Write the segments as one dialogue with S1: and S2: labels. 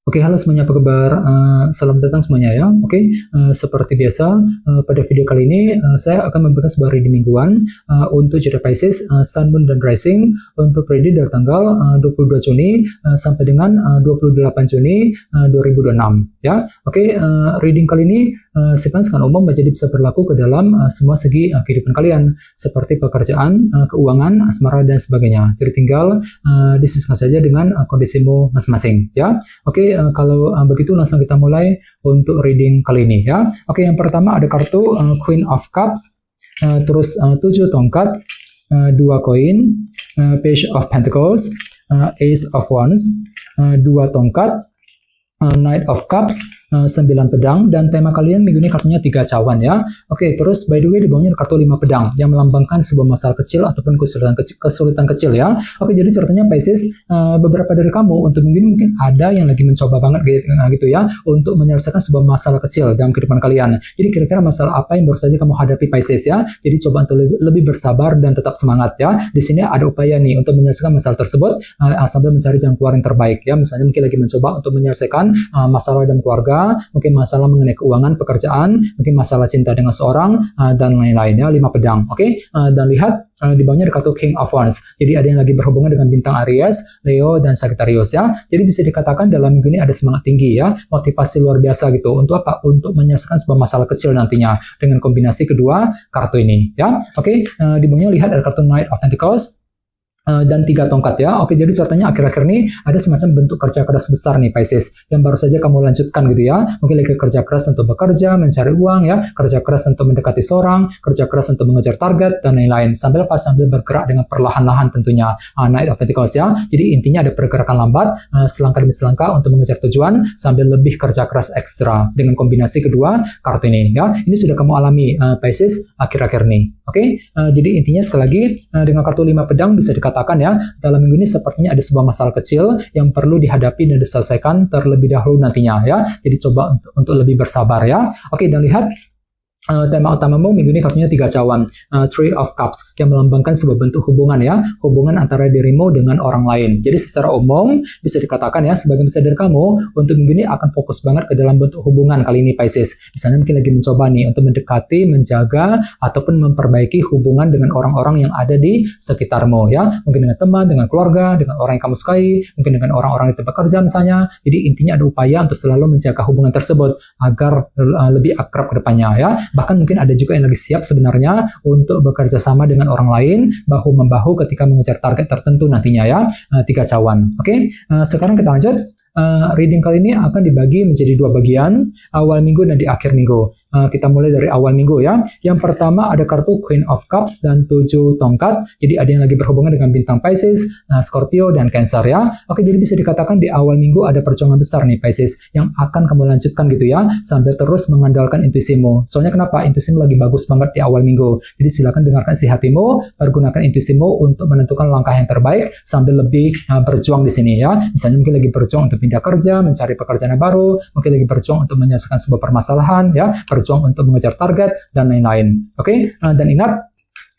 S1: Oke, halo semuanya, apa kabar? Selamat datang semuanya ya. Oke, seperti biasa, pada video kali ini saya akan memberikan sebuah reading mingguan untuk zodiak Pisces, Sun, Moon, dan Rising untuk reading dari tanggal 22 Juni sampai dengan 28 Juni 2026 ya. Oke, reading kali ini sifatnya sangat umum, jadi bisa berlaku ke dalam semua segi kehidupan kalian seperti pekerjaan, keuangan, asmara, dan sebagainya. Jadi tinggal disesuaikan saja dengan kondisimu masing-masing ya. Oke, kalau begitu langsung kita mulai untuk reading kali ini ya. Oke, yang pertama ada kartu Queen of Cups, terus 7 tongkat, 2 koin, Page of Pentacles, Ace of Wands, 2 tongkat, Knight of Cups, 9 pedang, dan tema kalian minggu ini kartunya 3 cawan ya. Oke, terus by the way di bawahnya ada kartu 5 pedang yang melambangkan sebuah masalah kecil ataupun kesulitan kecil ya. Oke, jadi ceritanya Pisces, beberapa dari kamu untuk minggu ini mungkin ada yang lagi mencoba banget gitu ya untuk menyelesaikan sebuah masalah kecil dalam kehidupan kalian. Jadi kira-kira masalah apa yang baru saja kamu hadapi Pisces ya. Jadi coba untuk lebih bersabar dan tetap semangat ya. Di sini ada upaya nih untuk menyelesaikan masalah tersebut sambil mencari jalan keluar yang terbaik ya. Misalnya mungkin lagi mencoba untuk menyelesaikan masalah dalam keluarga, mungkin masalah mengenai keuangan, pekerjaan, mungkin masalah cinta dengan seorang, dan lain-lain ya. 5 pedang, oke? Dan lihat di bawahnya ada kartu King of Wands. Jadi ada yang lagi berhubungan dengan bintang Aries, Leo, dan Sagittarius ya. Jadi bisa dikatakan dalam minggu ini ada semangat tinggi ya, motivasi luar biasa gitu. Untuk apa? Untuk menyelesaikan sebuah masalah kecil nantinya dengan kombinasi kedua kartu ini ya. Oke, di bawahnya lihat ada kartu Knight of Pentacles dan 3 tongkat ya. Oke, jadi ceritanya akhir-akhir ini ada semacam bentuk kerja keras besar nih Pisces yang baru saja kamu lanjutkan gitu ya. Mungkin lagi kerja keras untuk bekerja, mencari uang ya, kerja keras untuk mendekati seorang, kerja keras untuk mengejar target, dan lain-lain. Sambil bergerak dengan perlahan-lahan tentunya. Knight of Pentacles ya. Jadi intinya ada pergerakan lambat, selangkah demi selangkah untuk mengejar tujuan sambil lebih kerja keras ekstra dengan kombinasi kedua kartu ini ya. Ini sudah kamu alami Pisces akhir-akhir ini. Oke, jadi intinya sekali lagi dengan kartu 5 pedang bisa dikatakan ya, dalam minggu ini sepertinya ada sebuah masalah kecil yang perlu dihadapi dan diselesaikan terlebih dahulu nantinya ya. Jadi coba untuk lebih bersabar ya. Oke, dan lihat tema utamamu minggu ini kartunya 3 cawan, Three of Cups yang melambangkan sebuah bentuk hubungan ya, hubungan antara dirimu dengan orang lain. Jadi secara umum bisa dikatakan ya, sebagian besar dari kamu untuk minggu ini akan fokus banget ke dalam bentuk hubungan kali ini Pisces. Misalnya mungkin lagi mencoba nih untuk mendekati, menjaga, ataupun memperbaiki hubungan dengan orang-orang yang ada di sekitarmu ya. Mungkin dengan teman, dengan keluarga, dengan orang yang kamu sukai, mungkin dengan orang-orang di tempat kerja misalnya. Jadi intinya ada upaya untuk selalu menjaga hubungan tersebut agar lebih akrab ke depannya ya. Bahkan mungkin ada juga yang lagi siap sebenarnya untuk bekerja sama dengan orang lain, bahu-membahu ketika mengejar target tertentu nantinya ya. 3 cawan. Oke, sekarang kita lanjut. Reading kali ini akan dibagi menjadi 2 bagian, awal minggu dan di akhir minggu. Kita mulai dari awal minggu ya. Yang pertama ada kartu Queen of Cups dan 7 tongkat. Jadi ada yang lagi berhubungan dengan bintang Pisces, Scorpio, dan Cancer ya. Oke, jadi bisa dikatakan di awal minggu ada perjuangan besar nih Pisces yang akan kamu lanjutkan gitu ya, sambil terus mengandalkan intuisimu. Soalnya kenapa? Intuisimu lagi bagus banget di awal minggu. Jadi silakan dengarkan isi hatimu, pergunakan intuisimu untuk menentukan langkah yang terbaik sambil lebih berjuang di sini ya. Misalnya mungkin lagi berjuang untuk pindah kerja, mencari pekerjaan yang baru, mungkin lagi berjuang untuk menyelesaikan sebuah permasalahan ya, berjuang untuk mengejar target, dan lain-lain. Oke, dan ingat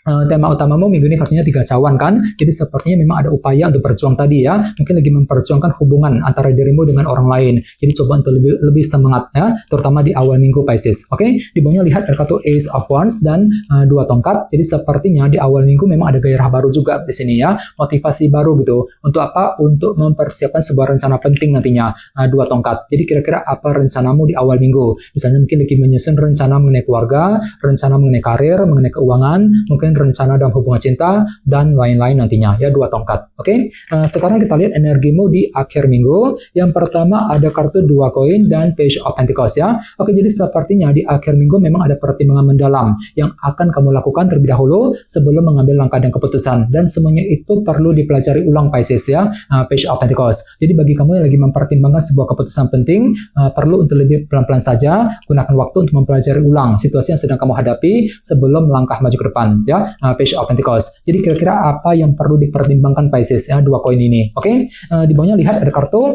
S1: tema utamamu minggu ini kartunya 3 cawan kan, jadi sepertinya memang ada upaya untuk berjuang tadi ya, mungkin lagi memperjuangkan hubungan antara dirimu dengan orang lain. Jadi coba untuk lebih semangat ya, terutama di awal minggu Pisces. Oke, di bawahnya lihat ada kartu Ace of Wands dan 2 tongkat. Jadi sepertinya di awal minggu memang ada gairah baru juga di sini ya, motivasi baru gitu. Untuk apa? Untuk mempersiapkan sebuah rencana penting nantinya. 2 tongkat. Jadi kira-kira apa rencanamu di awal minggu? Misalnya mungkin lagi menyusun rencana mengenai keluarga, rencana mengenai karir, mengenai keuangan, mungkin rencana dalam hubungan cinta, dan lain-lain nantinya ya. 2 tongkat. Oke, sekarang kita lihat energimu di akhir minggu. Yang pertama ada kartu 2 koin dan Page of Pentacles ya. Oke, jadi sepertinya di akhir minggu memang ada pertimbangan mendalam yang akan kamu lakukan terlebih dahulu sebelum mengambil langkah dan keputusan, dan semuanya itu perlu dipelajari ulang Pisces ya. Page of Pentacles. Jadi bagi kamu yang lagi mempertimbangkan sebuah keputusan penting, perlu untuk lebih pelan-pelan saja, gunakan waktu untuk mempelajari ulang situasi yang sedang kamu hadapi sebelum melangkah maju ke depan ya. Page of Pentacles. Jadi kira-kira apa yang perlu dipertimbangkan Pisces ya, 2 koin ini. Oke, di bawahnya lihat ada kartu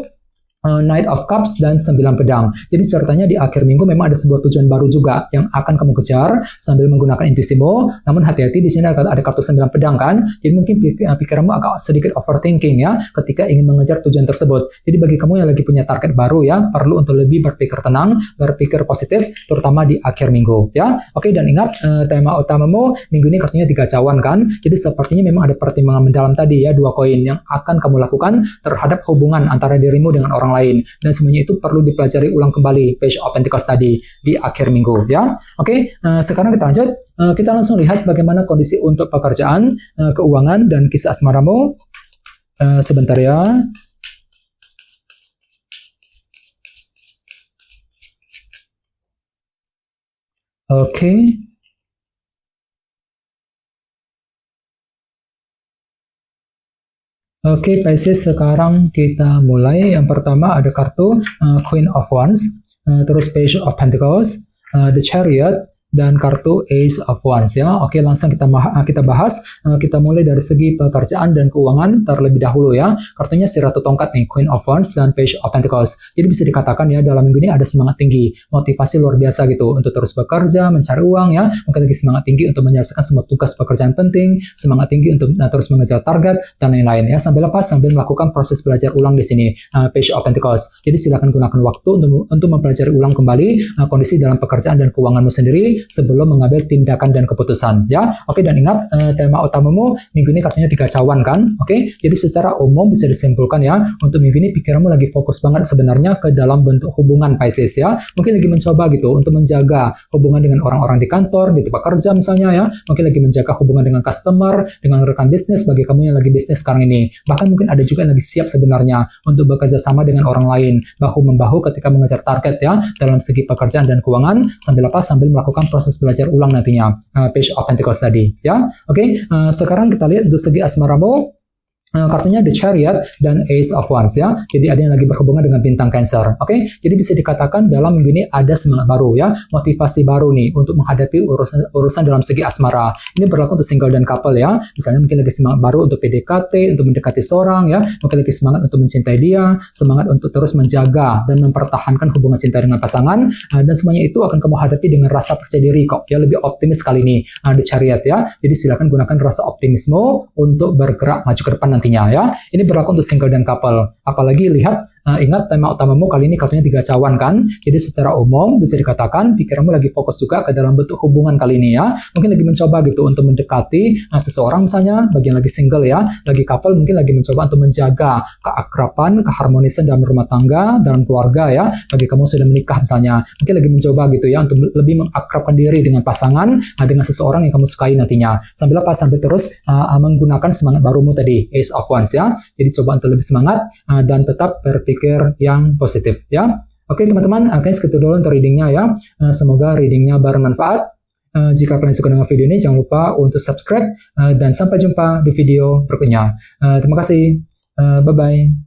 S1: Knight of Cups, dan 9 pedang. Jadi ceritanya di akhir minggu memang ada sebuah tujuan baru juga yang akan kamu kejar sambil menggunakan intuisimu. Namun hati-hati, di sini ada kartu 9 pedang kan. Jadi mungkin pikiranmu agak sedikit overthinking ya ketika ingin mengejar tujuan tersebut. Jadi bagi kamu yang lagi punya target baru ya, perlu untuk lebih berpikir tenang, berpikir positif, terutama di akhir minggu ya. Oke, dan ingat tema utamamu minggu ini kartunya 3 cawan kan. Jadi sepertinya memang ada pertimbangan mendalam tadi ya, 2 koin yang akan kamu lakukan terhadap hubungan antara dirimu dengan orang lain, dan semuanya itu perlu dipelajari ulang kembali Page of Pentacles tadi di akhir minggu ya. Oke, sekarang kita lanjut, kita langsung lihat bagaimana kondisi untuk pekerjaan, keuangan, dan kisah asmaramu. Sebentar ya. Oke. Oke, Pisces, sekarang kita mulai. Yang pertama ada kartu Queen of Wands, terus Page of Pentacles, The Chariot, dan kartu Ace of Wands ya. Oke, langsung kita bahas. Kita mulai dari segi pekerjaan dan keuangan terlebih dahulu ya. Kartunya si Ratu Tongkat nih, Queen of Wands dan Page of Pentacles. Jadi bisa dikatakan ya, dalam minggu ini ada semangat tinggi, motivasi luar biasa gitu untuk terus bekerja, mencari uang ya. Mungkin lagi semangat tinggi untuk menyelesaikan semua tugas pekerjaan penting, semangat tinggi untuk terus mengejar target dan lain-lain ya. Sambil melakukan proses belajar ulang di sini, Page of Pentacles. Jadi silakan gunakan waktu untuk mempelajari ulang kembali kondisi dalam pekerjaan dan keuanganmu sendiri sebelum mengambil tindakan dan keputusan ya. Oke, dan ingat tema utamamu minggu ini kartunya 3 cawan kan. Oke, jadi secara umum bisa disimpulkan ya, untuk minggu ini pikiranmu lagi fokus banget sebenarnya ke dalam bentuk hubungan Pisces ya. Mungkin lagi mencoba gitu untuk menjaga hubungan dengan orang-orang di kantor, di tempat kerja misalnya ya. Mungkin lagi menjaga hubungan dengan customer, dengan rekan bisnis bagi kamu yang lagi bisnis sekarang ini. Bahkan mungkin ada juga yang lagi siap sebenarnya untuk bekerja sama dengan orang lain, bahu-membahu ketika mengejar target ya, dalam segi pekerjaan dan keuangan, sambil melakukan proses belajar ulang nantinya, Page of Pentacles tadi ya. Oke, sekarang kita lihat untuk segi asmaramu. Kartunya The Chariot dan Ace of Wands ya. Jadi ada yang lagi berhubungan dengan bintang Cancer. Oke, jadi bisa dikatakan dalam minggu ini ada semangat baru ya, motivasi baru nih untuk menghadapi urusan dalam segi asmara. Ini berlaku untuk single dan couple ya. Misalnya mungkin lagi semangat baru untuk PDKT, untuk mendekati seorang ya. Mungkin lagi semangat untuk mencintai dia, semangat untuk terus menjaga dan mempertahankan hubungan cinta dengan pasangan. Dan semuanya itu akan kamu hadapi dengan rasa percaya diri kok ya, lebih optimis kali ini, The Chariot ya. Jadi silakan gunakan rasa optimisme untuk bergerak maju ke depan nantinya ya. Ini berlaku untuk single dan couple. Apalagi lihat, ingat tema utamamu kali ini kartunya 3 cawan kan. Jadi secara umum bisa dikatakan pikiranmu lagi fokus juga ke dalam bentuk hubungan kali ini ya. Mungkin lagi mencoba gitu untuk mendekati seseorang misalnya, bagi yang lagi single ya. Lagi couple mungkin lagi mencoba untuk menjaga keakraban, keharmonisan dalam rumah tangga, dalam keluarga ya. Bagi kamu sudah menikah misalnya, mungkin lagi mencoba gitu ya untuk lebih mengakrabkan diri dengan pasangan, dengan seseorang yang kamu sukai nantinya. Sambil terus menggunakan semangat barumu tadi, Ace of Wands ya. Jadi coba untuk lebih semangat dan tetap berpikir yang positif ya. Oke teman-teman, kayaknya segitu dulu untuk readingnya ya. Semoga readingnya bermanfaat. Jika kalian suka dengan video ini, jangan lupa untuk subscribe dan sampai jumpa di video berikutnya. Terima kasih. Bye-bye.